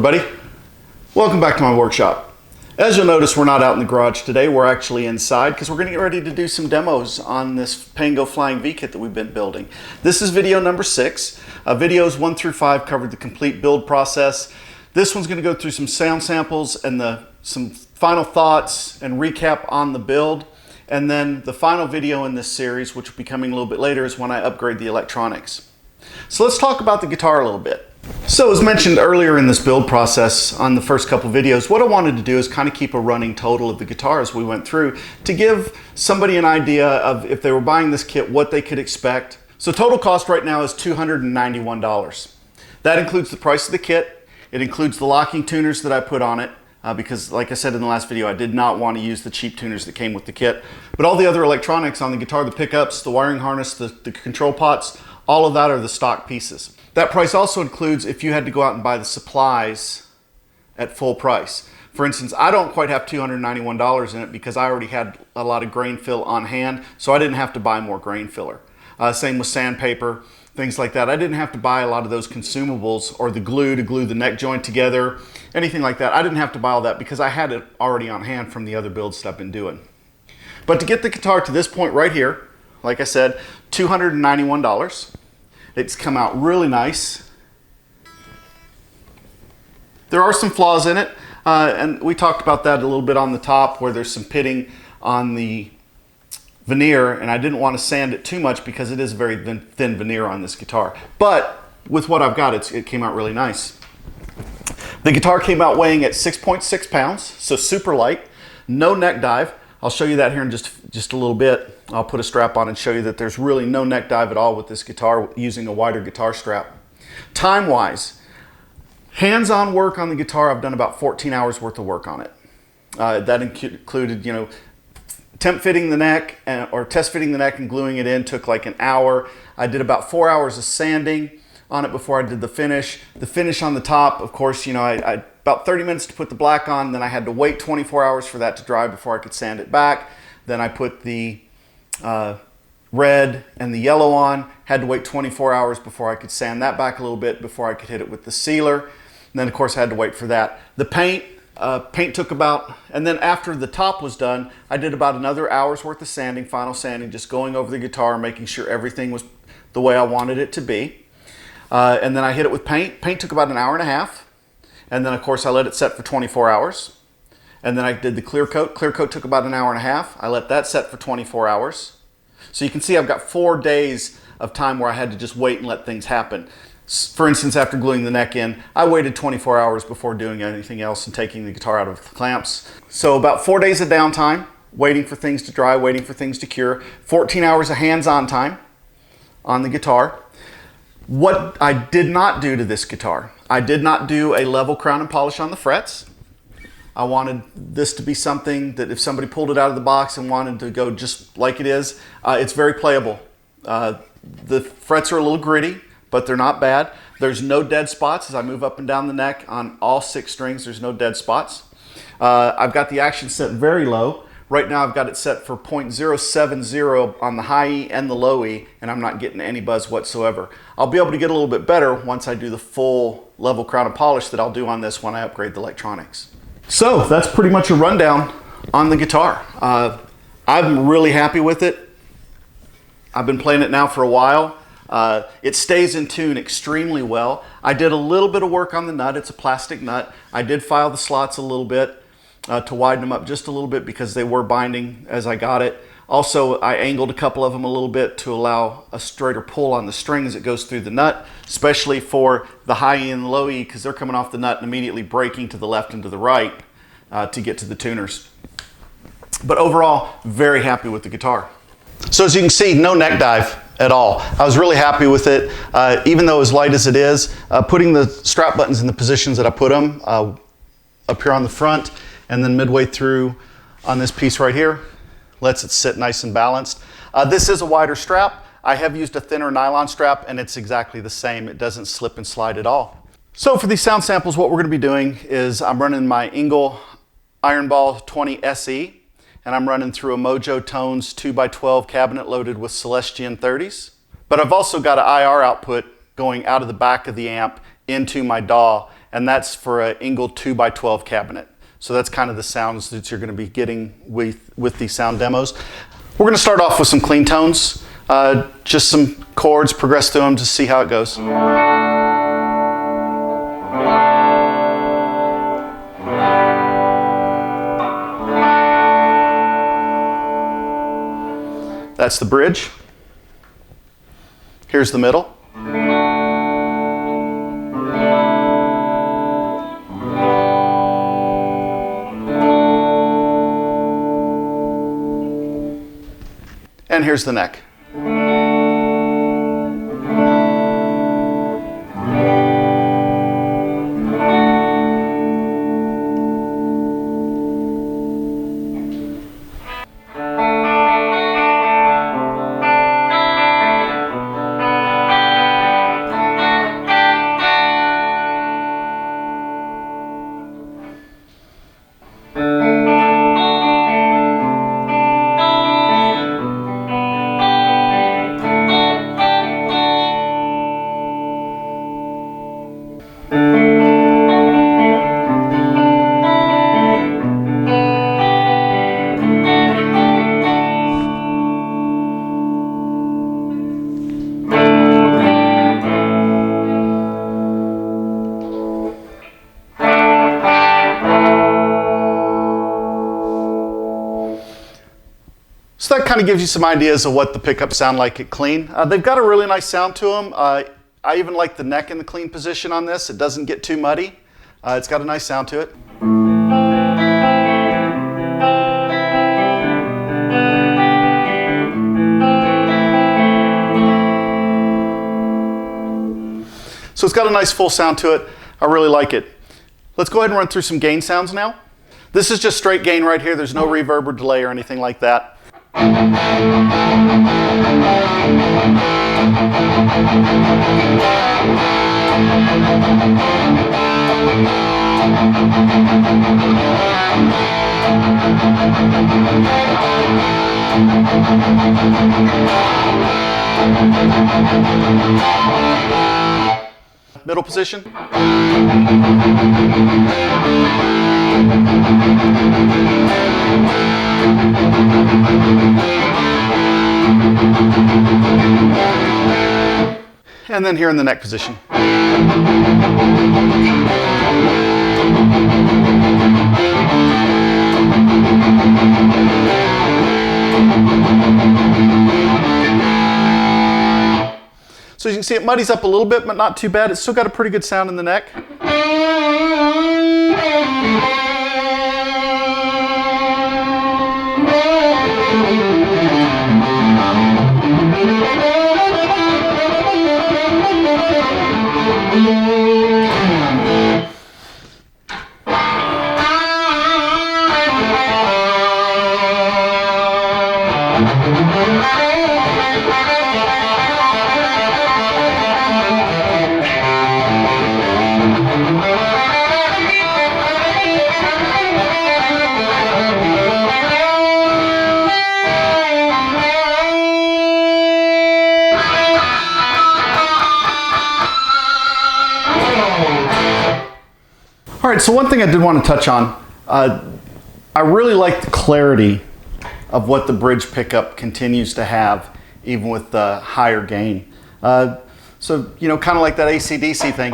everybody. Welcome back to my workshop. As you'll notice, we're not out in the garage today. We're actually inside because we're going to get ready to do some demos on this Pango flying V-kit that we've been building. This is video number 6. Videos 1 through 5 covered the complete build process. This one's going to go through some sound samples and some final thoughts and recap on the build. And then the final video in this series, which will be coming a little bit later, is when I upgrade the electronics. So let's talk about the guitar a little bit. So as mentioned earlier in this build process on the first couple videos, what I wanted to do is kind of keep a running total of the guitar as we went through to give somebody an idea of if they were buying this kit, what they could expect. So total cost right now is $291. That includes the price of the kit. It includes the locking tuners that I put on it because like I said in the last video, I did not want to use the cheap tuners that came with the kit. But all the other electronics on the guitar, the pickups, the wiring harness, the control pots, all of that are the stock pieces. That price also includes if you had to go out and buy the supplies at full price. For instance, I don't quite have $291 in it because I already had a lot of grain fill on hand, so I didn't have to buy more grain filler. Same with sandpaper, things like that. I didn't have to buy a lot of those consumables or the glue to glue the neck joint together, anything like that. I didn't have to buy all that because I had it already on hand from the other builds that I've been doing. But to get the guitar to this point right here, like I said, $291. It's come out really nice. There are some flaws in it, and we talked about that a little bit on the top where there's some pitting on the veneer, and I didn't want to sand it too much because it is a very thin veneer on this guitar. But with what I've got, it came out really nice. The guitar came out weighing at 6.6 pounds, so super light, no neck dive. I'll show you that here in just a little bit. I'll put a strap on and show you that there's really no neck dive at all with this guitar using a wider guitar strap. Time-wise, hands-on work on the guitar, I've done about 14 hours worth of work on it. That included, temp fitting the neck or test fitting the neck and gluing it in took like an hour. I did about 4 hours of sanding on it before I did the finish. The finish on the top, of course, I about 30 minutes to put the black on, then I had to wait 24 hours for that to dry before I could sand it back. Then I put the red and the yellow on, had to wait 24 hours before I could sand that back a little bit before I could hit it with the sealer. And then of course I had to wait for that. The paint took about, and then after the top was done, I did about another hour's worth of sanding, final sanding, just going over the guitar, making sure everything was the way I wanted it to be. And then I hit it with paint. Paint took about an hour and a half. And then of course I let it set for 24 hours. And then I did the clear coat. Clear coat took about an hour and a half. I let that set for 24 hours. So you can see I've got 4 days of time where I had to just wait and let things happen. For instance, after gluing the neck in, I waited 24 hours before doing anything else and taking the guitar out of the clamps. So about 4 days of downtime, waiting for things to dry, waiting for things to cure, 14 hours of hands-on time on the guitar. What I did not do to this guitar, I did not do a level crown and polish on the frets. I wanted this to be something that if somebody pulled it out of the box and wanted to go just like it is, it's very playable. The frets are a little gritty, but they're not bad. There's no dead spots as I move up and down the neck on all 6 strings. There's no dead spots. I've got the action set very low. Right now I've got it set for 0.070 on the high E and the low E, and I'm not getting any buzz whatsoever. I'll be able to get a little bit better once I do the full level crown and polish that I'll do on this when I upgrade the electronics. So that's pretty much a rundown on the guitar. I'm really happy with it. I've been playing it now for a while. It stays in tune extremely well. I did a little bit of work on the nut. It's a plastic nut. I did file the slots a little bit to widen them up just a little bit because they were binding as I got it. Also, I angled a couple of them a little bit to allow a straighter pull on the string as it goes through the nut, especially for the high E and the low E because they're coming off the nut and immediately breaking to the left and to the right to get to the tuners. But overall, very happy with the guitar. So as you can see, no neck dive at all. I was really happy with it, even though as light as it is. Putting the strap buttons in the positions that I put them, up here on the front, and then midway through on this piece right here, lets it sit nice and balanced. This is a wider strap. I have used a thinner nylon strap and it's exactly the same. It doesn't slip and slide at all. So for these sound samples, what we're going to be doing is I'm running my Engel Iron Ball 20 SE and I'm running through a Mojo Tones 2x12 cabinet loaded with Celestian 30s. But I've also got an IR output going out of the back of the amp into my DAW, and that's for an Engel 2x12 cabinet. So that's kind of the sounds that you're going to be getting with these sound demos. We're going to start off with some clean tones, just some chords, progress through them to see how it goes. That's the bridge. Here's the middle. And here's the neck. So that kind of gives you some ideas of what the pickups sound like at clean. They've got a really nice sound to them. I even like the neck in the clean position on this. It doesn't get too muddy. It's got a nice sound to it. So it's got a nice full sound to it. I really like it. Let's go ahead and run through some gain sounds now. This is just straight gain right here. There's no reverb or delay or anything like that. Middle position. And then here in the neck position. So you can see it muddies up a little bit, but not too bad. It's still got a pretty good sound in the neck. All right, so one thing I did want to touch on, I really like the clarity of what the bridge pickup continues to have, even with the higher gain. So, you know, kind of like that AC/DC thing.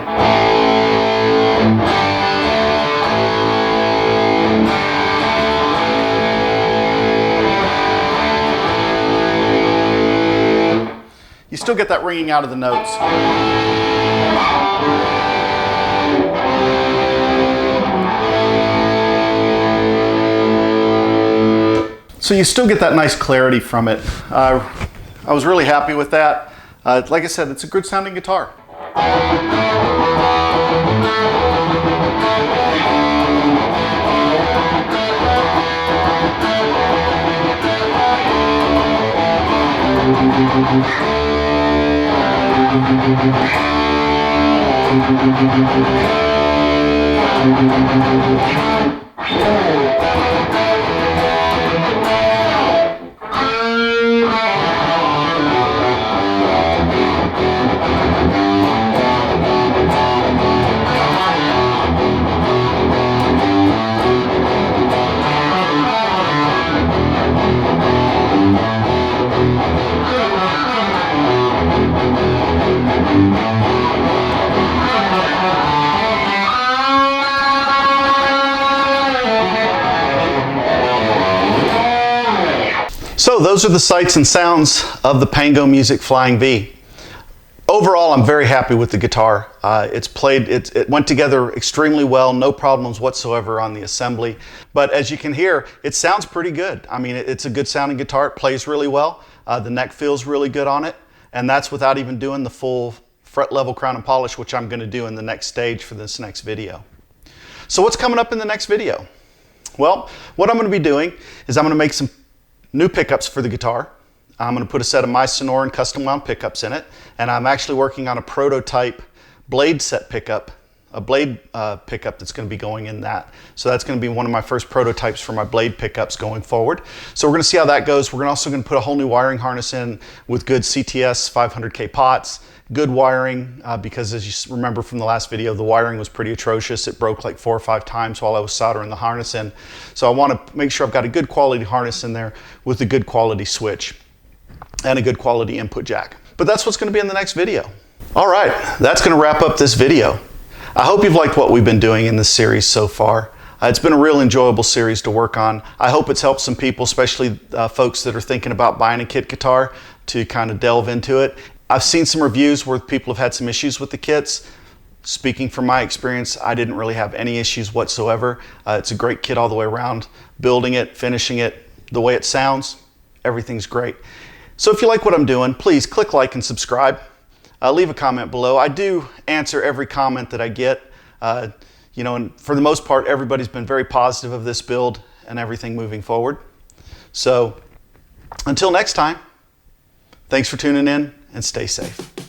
You still get that ringing out of the notes. So you still get that nice clarity from it. I was really happy with that. Like I said, it's a good sounding guitar. So those are the sights and sounds of the Pango Music Flying V. Overall, I'm very happy with the guitar. It went together extremely well, no problems whatsoever on the assembly. But as you can hear, it sounds pretty good. I mean, it's a good sounding guitar. It plays really well. The neck feels really good on it. And that's without even doing the full fret level crown and polish, which I'm going to do in the next stage for this next video. So what's coming up in the next video? Well, what I'm going to be doing is I'm going to make some new pickups for the guitar. I'm going to put a set of my Sonoran custom wound pickups in it, and I'm actually working on a prototype blade set pickup, a blade pickup that's going to be going in that. So that's going to be one of my first prototypes for my blade pickups going forward. So we're going to see how that goes. We're also going to put a whole new wiring harness in with good CTS 500K pots, good wiring, because as you remember from the last video, the wiring was pretty atrocious. It broke like 4 or 5 times while I was soldering the harness in. So I want to make sure I've got a good quality harness in there with a good quality switch and a good quality input jack. But that's what's going to be in the next video. All right, that's going to wrap up this video. I hope you've liked what we've been doing in this series so far. It's been a real enjoyable series to work on. I hope it's helped some people, especially folks that are thinking about buying a kit guitar, to kind of delve into it. I've seen some reviews where people have had some issues with the kits. Speaking from my experience, I didn't really have any issues whatsoever. It's a great kit all the way around. Building it, finishing it, the way it sounds, everything's great. So if you like what I'm doing, please click like and subscribe. Leave a comment below. I do answer every comment that I get. You know, and for the most part, everybody's been very positive of this build and everything moving forward. So until next time, thanks for tuning in and stay safe.